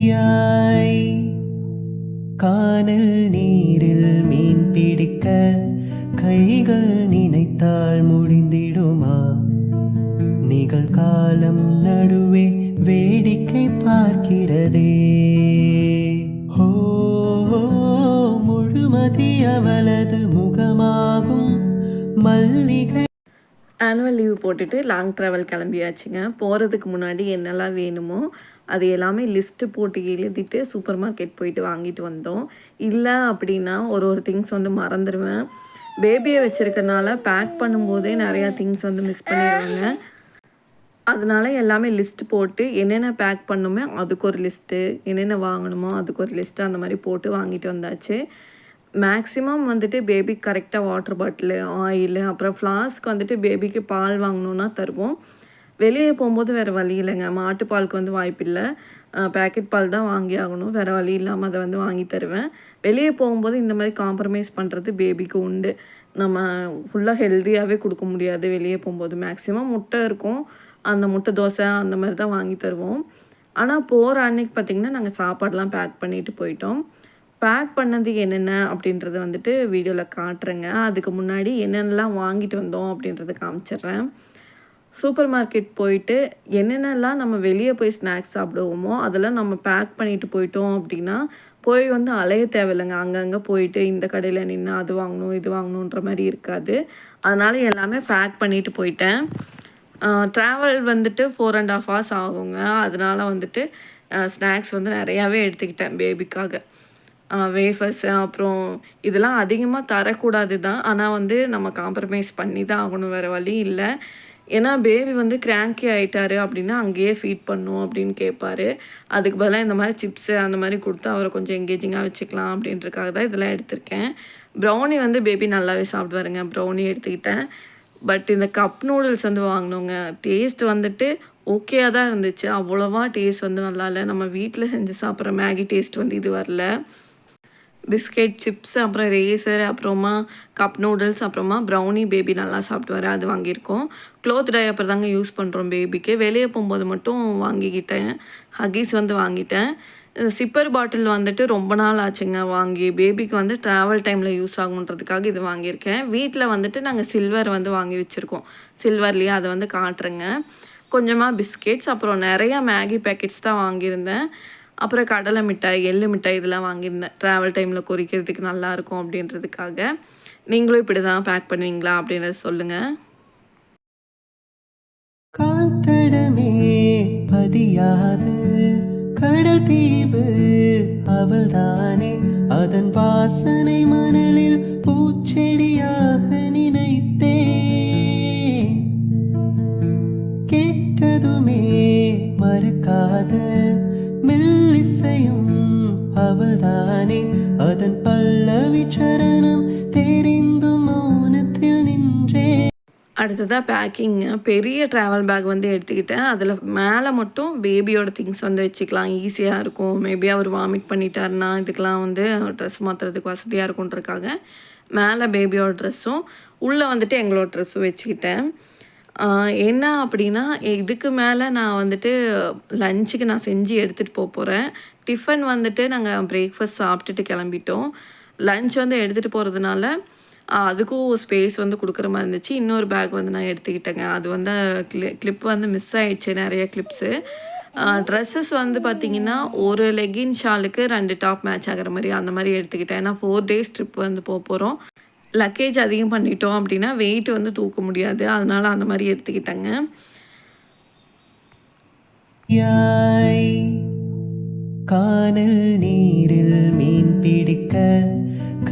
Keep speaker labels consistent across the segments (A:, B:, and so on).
A: யாய் கானல் நீரில் மீன் பிடிக்க கைகள் நினைத்தால் முடிந்திடுமா? நிகழ்காலம் நடுவே வேடிக்கை பார்க்கிறதே. ஹோ முழுமதி அவளது முகமாகும் மல்லிகை.
B: ஆனுவல் லீவ் போட்டுட்டு லாங் ட்ராவல் கிளம்பியாச்சுங்க. போகிறதுக்கு முன்னாடி என்னெல்லாம் வேணுமோ அது எல்லாமே லிஸ்ட்டு போட்டு எழுதிட்டு சூப்பர் மார்க்கெட் போயிட்டு வாங்கிட்டு வந்தோம். இல்லை அப்படின்னா ஒரு திங்ஸ் வந்து மறந்துடுவேன். பேபியை வச்சுருக்கனால பேக் பண்ணும்போதே நிறையா திங்ஸ் வந்து மிஸ் பண்ணிடுவாங்க. அதனால எல்லாமே லிஸ்ட்டு போட்டு என்னென்ன பேக் பண்ணுமோ அதுக்கு ஒரு லிஸ்ட்டு, என்னென்ன வாங்கணுமோ அதுக்கு ஒரு லிஸ்ட்டு, அந்த மாதிரி போட்டு வாங்கிட்டு வந்தாச்சு. மேக்ஸிமம் வந்துட்டு பேபிக்கு கரெக்டாக வாட்டர் பாட்டிலு, ஆயிலு, அப்புறம் ஃப்ளாஸ்க் வந்துட்டு பேபிக்கு பால் வாங்கணுன்னா தருவோம். வெளியே போகும்போது வேறு வழி இல்லைங்க. மாட்டுப்பாலுக்கு வந்து வாய்ப்பில்லை, பேக்கெட் பால் தான் வாங்கி ஆகணும். வேறு வழி இல்லாமல் அதை வந்து வாங்கி தருவேன். வெளியே போகும்போது இந்த மாதிரி காம்ப்ரமைஸ் பண்ணுறது பேபிக்கு உண்டு. நம்ம ஃபுல்லாக ஹெல்த்தியாகவே கொடுக்க முடியாது வெளியே போகும்போது. மேக்ஸிமம் முட்டை இருக்கும், அந்த முட்டை தோசை அந்த மாதிரி தான் வாங்கி தருவோம். ஆனால் போகிற அன்னைக்கு பார்த்திங்கன்னா நாங்கள் சாப்பாடெலாம் பேக் பண்ணிவிட்டு போயிட்டோம். பேக் பண்ணது என்னென்ன அப்படின்றத வந்துட்டு வீடியோவில் காட்டுறேங்க. அதுக்கு முன்னாடி என்னென்னலாம் வாங்கிட்டு வந்தோம் அப்படின்றத காமிச்சிட்றேன். சூப்பர் மார்க்கெட் போயிட்டு என்னென்னலாம் நம்ம வெளியே போய் ஸ்நாக்ஸ் சாப்பிடுவோமோ அதெல்லாம் நம்ம பேக் பண்ணிட்டு போயிட்டோம் அப்படின்னா போய் வந்து அலைய தேவையில்லைங்க. அங்கங்கே போயிட்டு இந்த கடையில் நின்று அது வாங்கணும் இது வாங்கணுன்ற மாதிரி இருக்காது. அதனால் எல்லாமே பேக் பண்ணிட்டு போயிட்டேன். ட்ராவல் வந்துட்டு 4.5 hours ஆகுங்க. அதனால் வந்துட்டு ஸ்நாக்ஸ் வந்து நிறையாவே எடுத்துக்கிட்டேன் பேபிக்காக. வேஃபர்ஸு அப்புறம் இதெல்லாம் அதிகமாக தரக்கூடாது தான். ஆனால் வந்து நம்ம காம்ப்ரமைஸ் பண்ணி தான் ஆகணும், வேறு வழி இல்லை. ஏன்னா பேபி வந்து கிராங்கி ஆகிட்டாரு அப்படின்னா அங்கேயே ஃபீட் பண்ணும் அப்படின்னு கேட்பாரு. அதுக்கு பதிலாக இந்த மாதிரி சிப்ஸு அந்த மாதிரி கொடுத்து அவரை கொஞ்சம் எங்கேஜிங்காக வச்சுக்கலாம் அப்படின்றதுக்காக தான் இதெல்லாம் எடுத்திருக்கேன். ப்ரௌனி வந்து பேபி நல்லாவே சாப்பிடுவாருங்க. ப்ரௌனி எடுத்துக்கிட்டேன். பட் இந்த கப் நூடுல்ஸ் வந்து வாங்கினோங்க. டேஸ்ட் வந்துட்டு ஓகேயாக தான் இருந்துச்சு. அவ்வளோவா டேஸ்ட் வந்து நல்லா இல்லை. நம்ம வீட்டில் செஞ்சு சாப்பிட்ற மேகி டேஸ்ட் வந்து இது வரல. பிஸ்கெட், சிப்ஸ், அப்புறம் ரேசர், அப்புறமா கப் நூடுல்ஸ், அப்புறமா ப்ரௌனி பேபி நல்லா சாப்பிடுவார், அது வாங்கியிருக்கோம். க்ளோத் டைப்பர் தாங்க யூஸ் பண்ணுறோம் பேபிக்கு. வெளியே போகும்போது மட்டும் வாங்கிக்கிட்டேன். ஹக்கீஸ் வந்து வாங்கிட்டேன். சிப்பர் பாட்டில் வந்துட்டு ரொம்ப நாள் ஆச்சுங்க வாங்கி. பேபிக்கு வந்து ட்ராவல் டைமில் யூஸ் ஆகுன்றதுக்காக இது வாங்கியிருக்கேன். வீட்டில் வந்துட்டு நாங்கள் சில்வர் வந்து வாங்கி வச்சுருக்கோம். சில்வர்லேயே அதை வந்து காட்டுறேங்க. கொஞ்சமாக பிஸ்கெட்ஸ், அப்புறம் நிறையா மேகி பேக்கெட்ஸ் தான் வாங்கியிருந்தேன். அப்புறம் கடலை மிட்டாய், எள்ளு மிட்டாய் இதெல்லாம் வாங்கியிருந்தேன். ட்ராவல் டைமில் குறிக்கிறதுக்கு நல்லாயிருக்கும் அப்படின்றதுக்காக. நீங்களும் இப்படி தான் பேக் பண்ணுவீங்களா அப்படின்றத சொல்லுங்கள்.
A: காத்தடமே பதியாது கடல் தீவு அவள்தானே, அதன் வாசனை மணலில் பூச்செடியாக நினைத்தே. கேட்டதுமே மறக்காத மெல்லிசையும் அவள்தானே, அதன் பல்லவி சரணம் தெரிந்து மௌனத்தில் நின்றே.
B: அடுத்ததாக பேக்கிங். பெரிய ட்ராவல் பேக் வந்து எடுத்துக்கிட்டேன். அதில் மேலே மட்டும் பேபியோட திங்ஸ் வந்து வச்சுக்கலாம், ஈஸியாக இருக்கும். மேபி அவர் வாமிட் பண்ணிட்டாருன்னா இதுக்கெலாம் வந்து ட்ரெஸ் மாற்றுறதுக்கு வசதியாக இருக்குன்றதுக்காக மேலே பேபியோட ட்ரெஸ்ஸும் உள்ளே வந்துட்டு எங்களோட ட்ரெஸ்ஸும் வச்சுக்கிட்டேன். என்ன அப்படின்னா இதுக்கு மேலே நான் வந்துட்டு லஞ்சுக்கு நான் செஞ்சு எடுத்துகிட்டு போகிறேன். டிஃபன் வந்துட்டு நாங்கள் பிரேக்ஃபாஸ்ட் சாப்பிட்டுட்டு கிளம்பிட்டோம். லஞ்ச் வந்து எடுத்துகிட்டு போகிறதுனால அதுக்கும் ஸ்பேஸ் வந்து கொடுக்குற மாதிரி இருந்துச்சு. இன்னொரு பேக் வந்து நான் எடுத்துக்கிட்டேங்க. அது வந்து கிளிப் வந்து மிஸ் ஆகிடுச்சு, நிறைய கிளிப்ஸு. ட்ரெஸ்ஸஸ் வந்து பார்த்திங்கன்னா ஒரு லெகின் ஷாலுக்கு 2 டாப் மேட்ச் ஆகிற மாதிரி அந்த மாதிரி எடுத்துக்கிட்டேன். ஏன்னா 4 days ட்ரிப் வந்து போகிறோம். லக்கேஜ் அதிகம் பண்ணிட்டோம் அப்படின்னா வெயிட் வந்து தூக்க முடியாது. அதனால் அந்த மாதிரி எடுத்துக்கிட்டேங்க.
A: கானல் நீரில் மீன் பிடிக்க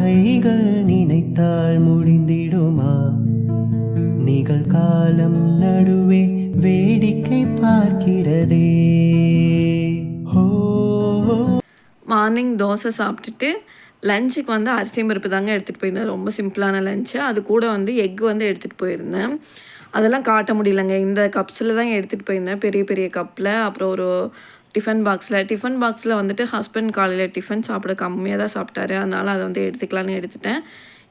A: கைகள் நினைத்தால் முடிந்திடுமா? நிகழ்காலம் நடுவே வேடிக்கை பார்க்கிறதே.
B: மார்னிங் தோசை சாப்பிட்டுட்டு லஞ்சுக்கு வந்து அரிசி பருப்பு தாங்க எடுத்துகிட்டு போயிருந்தேன். ரொம்ப சிம்பிளான லஞ்சு. அது கூட வந்து எக் வந்து எடுத்துகிட்டு போயிருந்தேன். அதெல்லாம் காட்ட முடியலங்க. இந்த கப்ஸில் தான் எடுத்துகிட்டு போயிருந்தேன், பெரிய பெரிய கப்பில். அப்புறம் ஒரு டிஃபன் பாக்ஸில் வந்துட்டு ஹஸ்பண்ட் காலையில் டிஃபன் சாப்பிட கம்மியாக தான் சாப்பிட்டாரு. அதனால் அதை வந்து எடுத்துக்கலான்னு எடுத்துட்டேன்.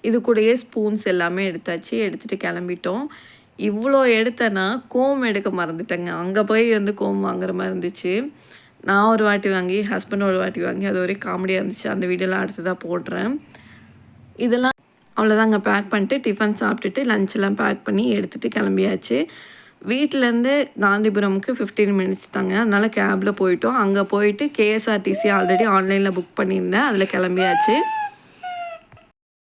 B: இது கூடயே ஸ்பூன்ஸ் எல்லாமே எடுத்தாச்சு. எடுத்துகிட்டு கிளம்பிட்டோம். இவ்வளோ எடுத்தேன்னா கோம் எடுக்க மறந்துட்டேங்க. அங்கே போய் வந்து கோம் வாங்குற மாதிரி இருந்துச்சு. நான் ஒரு வாட்டி வாங்கி ஹஸ்பண்ட் ஒரு வாட்டி வாங்கி அது ஒரே காமெடியாக இருந்துச்சு. அந்த வீடியோலாம் அடுத்ததாக போடுறேன். இதெல்லாம் அவ்வளோதாங்க பேக் பண்ணிட்டு டிஃபன் சாப்பிட்டுட்டு லஞ்செல்லாம் பேக் பண்ணி எடுத்துகிட்டு கிளம்பியாச்சு. வீட்டிலேருந்து காந்திபுரமுக்கு 15 மினிட்ஸ் தாங்க. அதனால் கேபில் போயிட்டோம். அங்கே போயிட்டு கேஎஸ்ஆர்டிசி ஆல்ரெடி ஆன்லைனில் புக் பண்ணியிருந்தேன். அதில் கிளம்பியாச்சு.